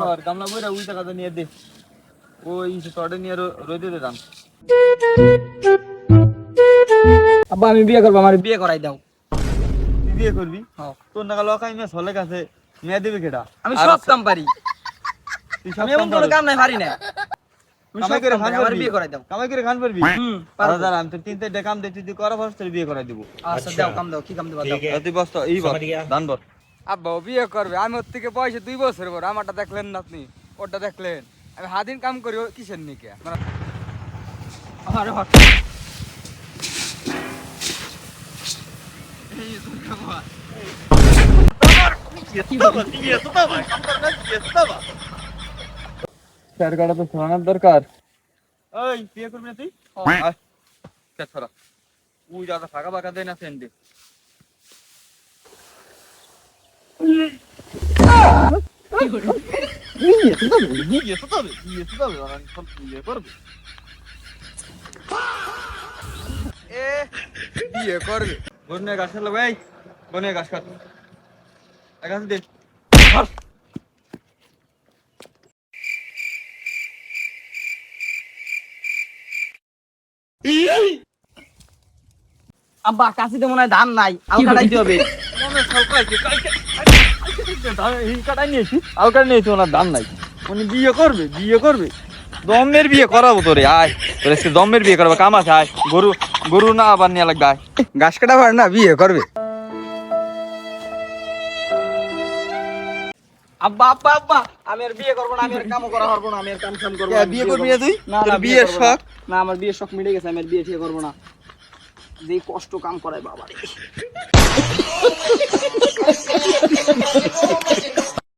কর গামলা বইরা ওই টাকাটা নিয়ে দে ওই টডে নিয়ে রইতে দে দাম আব্বা আমি বিয়ে করবো আমার বিয়ে করাই দাও তুই বিয়ে করবি হ্যাঁ তোর নাকা লকাই মেয়ে হলে কাছে মেয়ে দেবে কেটা আমি সব কাম পারি তুই সব আমি এমন কোনো কাম নাই পারি না আমি কামাই সব করে কাম খান পারি, আমার পারবি বিয়ে করাই দাও কামাই করে খান পারবি পারবো। দাদা আমি তো 3-4টা কাম দে তুই করা ফার্স্ট তোর বিয়ে করাই দেব আচ্ছা দাও কাম দাও কি কাম দেবা দাও তুই বস্তা এই বস দান বস আব্বা ও বিয়ে করবে আমি ওর থেকে বয়সে 2 বছর বড় আমারটা দেখলেন না আপনি ওরটা দেখলেন আমি হাদিন কাম করি ও কিসের নিকে আরে হট স্যার কাটা তো শোনার দরকার ওই বিয়ে করবি না তুই আয় কে ছড়া ওই দাদা ফাঁকা ফাঁকা দেয় না সেন্ডে এ বিয়ে করবে বনে গাছ খেলো ভাই বনে গাছ কাট গাছ দে আব্বা কাশিতে মনে হয় ধান নাই আল কাটাইতে হবে মনে সরকাইছে কালকে এই কাটাই নিয়েছি আলকার নিয়েছি ওনার দাম নাই উনি বিয়ে করবে দমের বিয়ে করাবো তোরে আয় তোর আজকে দমের বিয়ে করবে কাম আছে আয় গরু না আবার নিয়ে লাগবে আয় ঘাস কাটা পারে না বিয়ে করবে আব্বা আব্বা আব্বা আমি আর বিয়ে করবো না আমি আর কামও করা পারবো না আমি আর কাম কাম করবো না, বিয়ে করবি না তুই না তোর না বিয়ের করবো না। শখ না আমার বিয়ের শখ মিটে গেছে আমি আর বিয়ে ঠিক করবো না যে কষ্ট কাম করায় বাবা রে